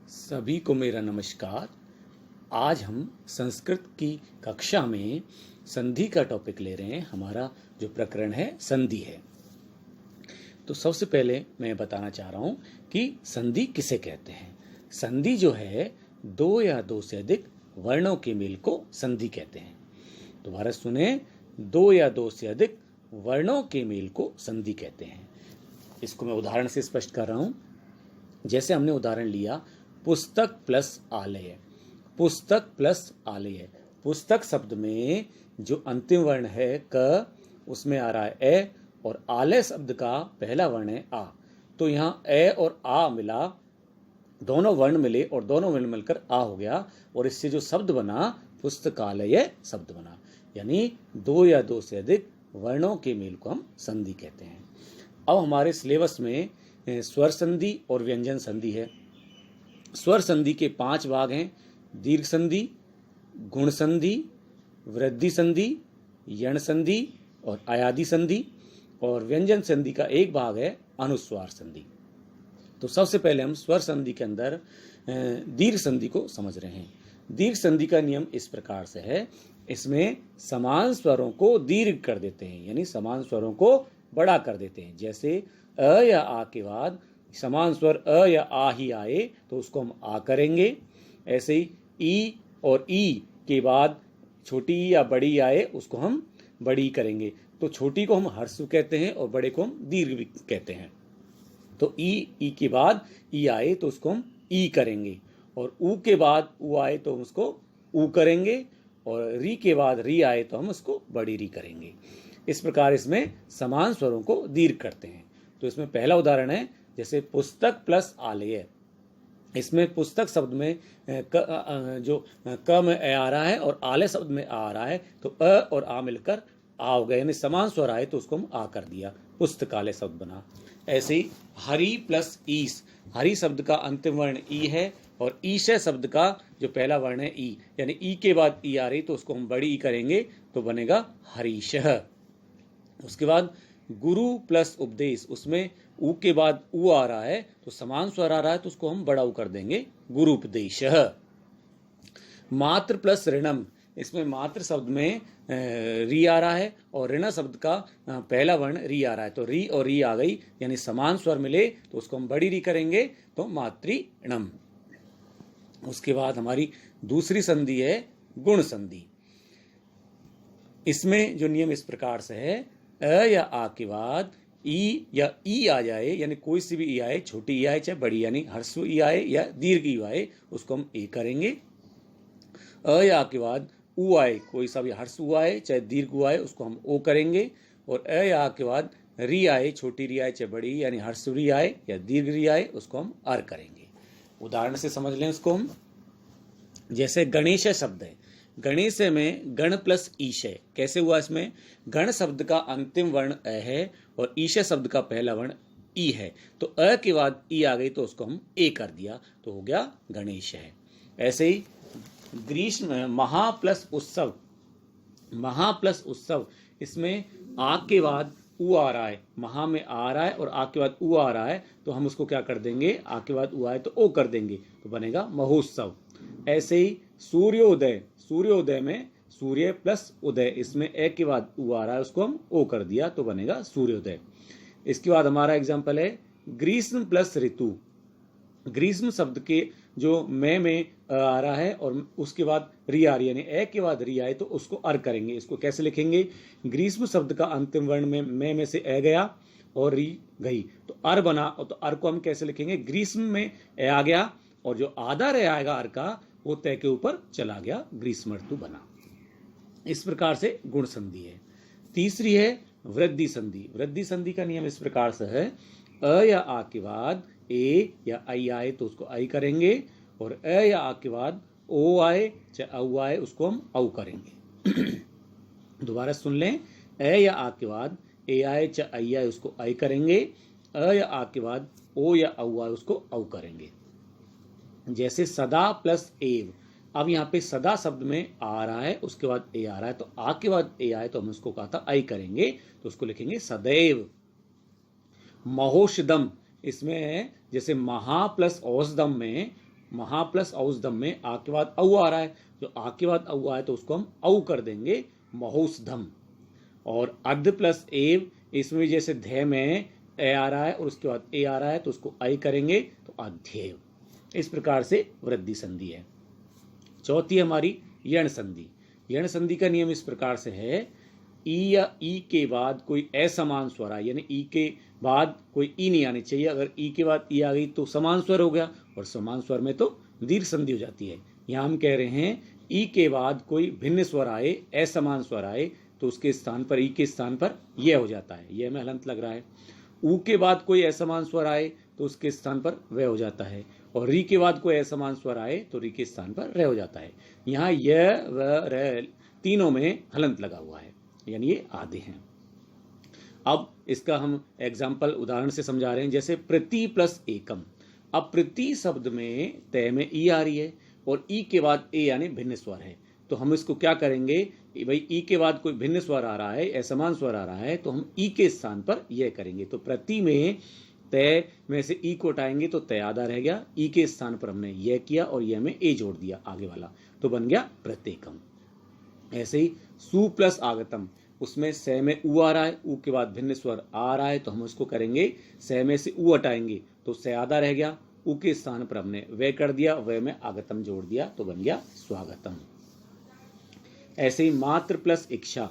सभी को मेरा नमस्कार। आज हम संस्कृत की कक्षा में संधि का टॉपिक ले रहे हैं। हमारा जो प्रकरण है संधि है। तो सबसे पहले मैं बताना चाह रहा हूँ कि संधि किसे कहते हैं। संधि जो है दो या दो से अधिक वर्णों के मेल को संधि कहते हैं। दोबारा सुने, दो या दो से अधिक वर्णों के मेल को संधि कहते हैं। इसको मैं उदाहरण से स्पष्ट कर रहा हूँ। जैसे हमने उदाहरण लिया पुस्तक प्लस आलय। पुस्तक प्लस आलय, पुस्तक शब्द में जो अंतिम वर्ण है क, उसमें आ रहा है ए, और आलय शब्द का पहला वर्ण है आ। तो यहाँ ए और आ मिला, दोनों वर्ण मिले और दोनों वर्ण मिलकर आ हो गया, और इससे जो शब्द बना पुस्तकालय शब्द बना। यानी दो या दो से अधिक वर्णों के मेल को हम संधि कहते हैं। अब हमारे सिलेबस में स्वर संधि और व्यंजन संधि है। स्वर संधि के 5 भाग हैं: दीर्घ संधि, गुण संधि, वृद्धि संधि, यण संधि और अयादि संधि। और व्यंजन संधि का एक भाग है अनुस्वार संधि। तो सबसे पहले हम स्वर संधि के अंदर दीर्घ संधि को समझ रहे हैं। दीर्घ संधि का नियम इस प्रकार से है, इसमें समान स्वरों को दीर्घ कर देते हैं, यानी समान स्वरों को बड़ा कर देते हैं। जैसे अ या आ के बाद समान स्वर अ या आ ही आए तो उसको हम आ करेंगे। ऐसे ही ई और ई के बाद छोटी या बड़ी आए उसको हम बड़ी करेंगे। तो छोटी को हम ह्रस्व कहते हैं और बड़े को हम दीर्घ कहते हैं। तो ई के बाद ई आए तो उसको हम ई करेंगे, और ऊ के बाद ऊ आए तो हम उसको ऊ करेंगे, और री के बाद री आए तो हम उसको बड़ी री करेंगे। इस प्रकार इसमें समान स्वरों को दीर्घ करते हैं। तो इसमें पहला उदाहरण है जैसे पुस्तक प्लस आलय। इसमें पुस्तक शब्द में जो क में ए आ रहा है और आलय शब्द में आ रहा है, तो अ और आ मिलकर आ हो गया, यानी समान स्वर आए तो उसको हम आ कर दिया, पुस्तकालय शब्द बना। ऐसे ही हरि प्लस ईस। हरि शब्द का अंतिम वर्ण ई है और ईशय शब्द का जो पहला वर्ण है ई, यानी ई के बाद ई आ रही तो उसको हम बड़ी ई करेंगे तो बनेगा हरीशः। उसके बाद गुरु प्लस उपदेश, उसमें ऊ के बाद ऊ आ रहा है तो समान स्वर आ रहा है तो उसको हम बड़ा ऊ कर देंगे, गुरुपदेशः। मात्र प्लस ऋणम, इसमें मात्र शब्द में री आ रहा है और ऋण शब्द का पहला वर्ण री आ रहा है, तो री और री आ गई, यानी समान स्वर मिले तो उसको हम बड़ी री करेंगे तो मातृणम। उसके बाद हमारी दूसरी संधि है गुण संधि। इसमें जो नियम इस प्रकार से है, अ या आ के बाद ई या ई आ जाए, यानी कोई सी भी ई आए, छोटी ई आए चाहे बड़ी, यानी ह्रस्व ई आए या दीर्घ ई आए उसको हम ए करेंगे। अ या आ के बाद ऊ आए, कोई सा भी ह्रस्व ऊ आए चाहे दीर्घ ऊ आए उसको हम ओ करेंगे। और अ या आ के बाद री आए, छोटी री आए चाहे बड़ी, यानी ह्रस्व री आए या दीर्घ री आए उसको हम अर करेंगे। उदाहरण से समझ लें उसको हम। जैसे गणेश शब्द है, गणेश में गण प्लस ईशय। कैसे हुआ? इसमें गण शब्द का अंतिम वर्ण अ है और ईशय शब्द का पहला वर्ण ई है, तो अ के बाद ई आ गई तो उसको हम ए कर दिया तो हो गया गणेश है। ऐसे ही ग्रीष्म महा प्लस उत्सव। महा प्लस उत्सव, इसमें आ के बाद ऊ आ रहा है, महा में आ रहा है और आ के बाद ऊ आ रहा है तो हम उसको क्या कर देंगे, आ के बाद ऊ आए तो ओ कर देंगे तो बनेगा महोत्सव। ऐसे ही सूर्योदय, सूर्योदय में सूर्य प्लस उदय, इसमें ए के बाद ऊ आ रहा है उसको हम ओ कर दिया तो बनेगा सूर्योदय। इसके बाद हमारा एग्जाम्पल है ग्रीष्म प्लस ऋतु। ग्रीष्म शब्द के जो में आ रहा है और उसके बाद री आ रही है, यानी ए के बाद री आए तो उसको अर करेंगे। इसको कैसे लिखेंगे? ग्रीष्म शब्द का अंतिम वर्ण में से ए गया और री गई तो अर बना, तो अर को हम कैसे लिखेंगे? ग्रीष्म में ए आ गया और जो आधा रह आएगा अर का वो तय के ऊपर चला गया, ग्रीष्म ऋतु बना। इस प्रकार से गुण संधि है। तीसरी है वृद्धि संधि। वृद्धि संधि का नियम इस प्रकार से है, अ या आ के बाद ए या आई आए तो उसको आई करेंगे, और अ या आ के बाद ओ आए चाहे औ आए उसको हम औ करेंगे। दोबारा सुन लें, अ या आ के बाद ए आए चाहे आई आए उसको आई करेंगे, अ या आ के बाद ओ या औ आए उसको औ करेंगे। जैसे सदा प्लस एव। अब यहाँ पे सदा शब्द में आ रहा है उसके बाद ए आ रहा है, तो आ के बाद ए आए तो हम उसको कहा था आई करेंगे तो उसको लिखेंगे सदैव। महोषधम, इसमें जैसे महा प्लस औषधम में महा प्लस औषधम में आ के बाद औ आ रहा है, जो आ के बाद औ आए तो उसको हम औ कर देंगे महोषधम। और अर्ध प्लस एव, इसमें भी जैसे ध्य में ए आ रहा है और उसके बाद ए आ रहा है तो उसको आई करेंगे तो अध्येव। इस प्रकार से वृद्धि संधि है। चौथी हमारी यण संधि। यण संधि का नियम इस प्रकार से है, ई या ई के बाद कोई असमान स्वर आए, यानी ई के बाद कोई ई नहीं आनी चाहिए। अगर ई के बाद ई आ गई तो समान स्वर हो गया, और समान स्वर में तो दीर्घ संधि हो जाती है। यहाँ हम कह रहे हैं ई के बाद कोई भिन्न स्वर आए, असमान स्वर आए, तो उसके स्थान पर ई के स्थान पर यह हो जाता है, यह में हलंत लग रहा है। ऊ के बाद कोई असमान स्वर आए तो उसके स्थान पर वह हो जाता है, और री के बाद कोई असमान स्वर आए तो री के स्थान पर रह हो जाता है। यहाँ यह व र तीनों में हलंत लगा हुआ है, यानी ये आधे हैं। अब इसका हम एग्जाम्पल उदाहरण से समझा रहे हैं, जैसे प्रति प्लस एकम। अब प्रति शब्द में तय में ई आ रही है और ई के बाद ए यानी भिन्न स्वर है, तो हम इसको क्या करेंगे, भाई ई के बाद कोई भिन्न स्वर आ रहा है, असमान स्वर आ रहा है, तो हम ई के स्थान पर यह करेंगे। तो प्रति में तय में से ई को हटाएंगे तो तय आधा रह गया, ई के स्थान पर हमने यह किया और यह में ए जोड़ दिया आगे वाला, तो बन गया प्रत्येकम। ऐसे ही सु प्लस आगतम, उसमें स में उ आ रहा है, उ के बाद भिन्न स्वर आ रहा है, तो हम उसको करेंगे स में से उ हटाएंगे तो स आधा रह गया, उ के स्थान पर हमने वे कर दिया, वे में आगतम जोड़ दिया तो बन गया स्वागतम। ऐसे ही मात्र प्लस इच्छा,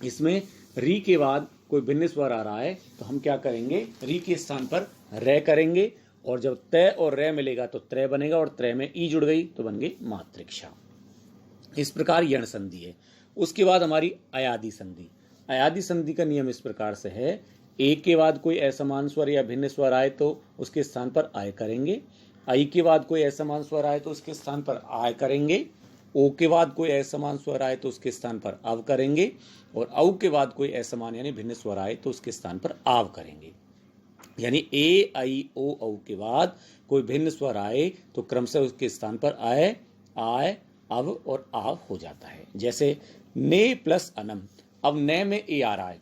इसमें री के बाद कोई भिन्न स्वर आ रहा है तो हम क्या करेंगे, री के स्थान पर रे करेंगे, और जब तय और रे मिलेगा तो त्रय बनेगा, और त्रय में ई जुड़ गई तो बन गई मातृक्षा। इस प्रकार यण संधि है। उसके बाद हमारी अयादि संधि। अयादि संधि का नियम इस प्रकार से है, ए के बाद कोई असमान स्वर या भिन्न स्वर आए तो उसके स्थान पर आय करेंगे, आई के बाद कोई असमान स्वर आए तो उसके स्थान पर आय करेंगे, ओ के बाद कोई असमान स्वर आए तो उसके स्थान पर अव करेंगे, और औ के बाद कोई असमान यानी भिन्न स्वर आए तो उसके स्थान पर आव करेंगे। यानी ए आई ओ औ के बाद कोई भिन्न स्वर आए तो क्रमशः उसके स्थान पर आय, आय, अव और आव हो जाता है। जैसे ने प्लस अनम, अब ने में ए आ रहा है,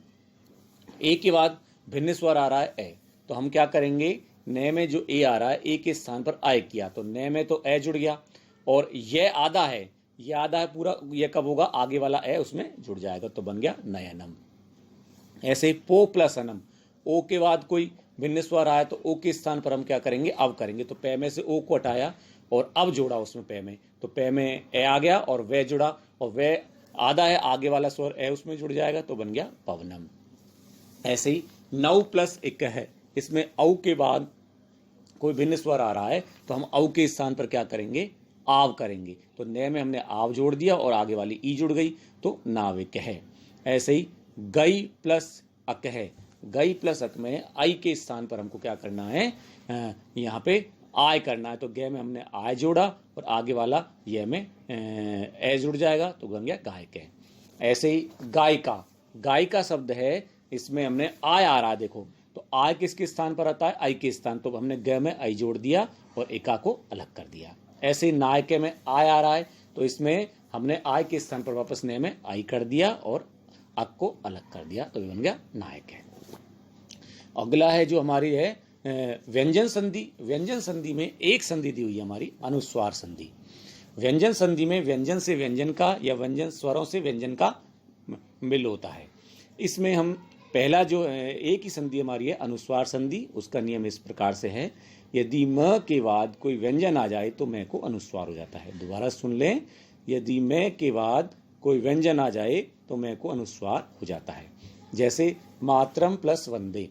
ए के बाद भिन्न स्वर आ रहा है ए, तो हम क्या करेंगे, ने में जो ए आ रहा है ए के स्थान पर आय किया, तो ने में तो ए जुड़ गया, और यह आधा है, यह आधा है पूरा, यह कब होगा, आगे वाला ए उसमें जुड़ जाएगा तो बन गया नयनम। ऐसे ही पो प्लस अनम, ओ के बाद कोई भिन्न स्वर आया तो ओ के स्थान पर हम क्या करेंगे, अब करेंगे, तो पे में से ओ को हटाया और अब जोड़ा उसमें पे में, तो पे में ए आ गया और वे जुड़ा, और वे आधा है, आगे वाला स्वर ए उसमें जुड़ जाएगा तो बन गया पवनम। ऐसे ही नौ प्लस एक है, इसमें औ के बाद कोई भिन्न स्वर आ रहा है तो हम औ के स्थान पर क्या करेंगे, आव करेंगे, तो ने में हमने आव जोड़ दिया और आगे वाली ई जुड़ गई तो नाविक है। ऐसे ही गई प्लस अक है, गई प्लस अक में आई के स्थान पर हमको क्या करना है, यहाँ पे आय करना है, तो गे में हमने आय जोड़ा और आगे वाला ये में ए जुड़ जाएगा तो बन गया गायक है। ऐसे ही गायिका, गायिका शब्द है, इसमें हमने आय आ रहा है, देखो तो आय किसके स्थान पर आता है, आई के स्थान, तो हमने ग में आई जोड़ दिया और एका को अलग कर दिया। ऐसे ही नायके में आय आ रहा है, तो इसमें हमने आय के स्थान पर वापस ने में आई कर दिया और अक को अलग कर दिया तो बन गया नायक है। अगला है जो हमारी है व्यंजन संधि। व्यंजन संधि में एक संधि दी हुई है हमारी अनुस्वार संधि। व्यंजन संधि में व्यंजन से व्यंजन का या व्यंजन स्वरों से व्यंजन का मिल होता है। इसमें हम पहला जो एक ही संधि हमारी है अनुस्वार संधि, उसका नियम इस प्रकार से है, यदि म के बाद कोई व्यंजन आ जाए तो मैं को अनुस्वार हो जाता है। दोबारा सुन लें, यदि मैं के बाद कोई व्यंजन आ जाए तो मैं को अनुस्वार हो जाता है। जैसे मातरम प्लस वंदे,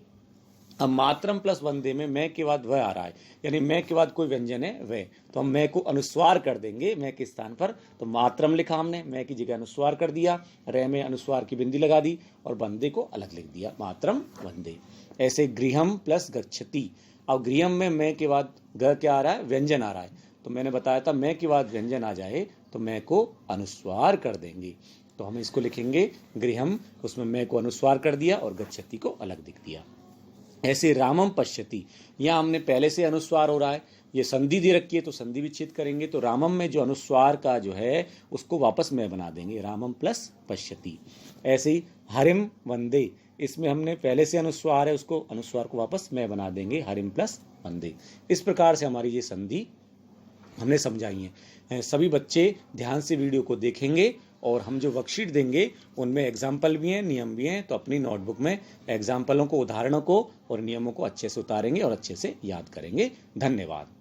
अब मातरम प्लस वंदे में मैं के बाद वह आ रहा है, यानी मैं के बाद कोई व्यंजन है वह, तो हम मैं को अनुस्वार कर देंगे मैं के स्थान पर, तो मातरम लिखा हमने, मैं की जगह अनुस्वार कर दिया, रे में अनुस्वार की बिंदी लगा दी और वंदे को अलग लिख दिया, मातरम वंदे। ऐसे गृहम प्लस गच्छति, अब गृहम में मैं के बाद ग क्या आ रहा है, व्यंजन आ रहा है, तो मैंने बताया था मैं के बाद व्यंजन आ जाए तो मैं को अनुस्वार कर देंगे, तो हम इसको लिखेंगे गृहम, उसमें मैं को अनुस्वार कर दिया और गच्छति को अलग लिख दिया। ऐसे रामम पश्यति, यहाँ हमने पहले से अनुस्वार हो रहा है, ये संधि दे रखी है तो संधि विच्छेद करेंगे, तो रामम में जो अनुस्वार का जो है उसको वापस मैं बना देंगे, रामम प्लस पश्यति। ऐसे ही हरिम वंदे, इसमें हमने पहले से अनुस्वार है, उसको अनुस्वार को वापस मैं बना देंगे, हरिम प्लस वंदे। इस प्रकार से हमारी ये संधि हमने समझाई हैं। सभी बच्चे ध्यान से वीडियो को देखेंगे और हम जो वर्कशीट देंगे उनमें एग्जाम्पल भी हैं, नियम भी हैं, तो अपनी नोटबुक में एग्जाम्पलों को, उदाहरणों को और नियमों को अच्छे से उतारेंगे और अच्छे से याद करेंगे। धन्यवाद।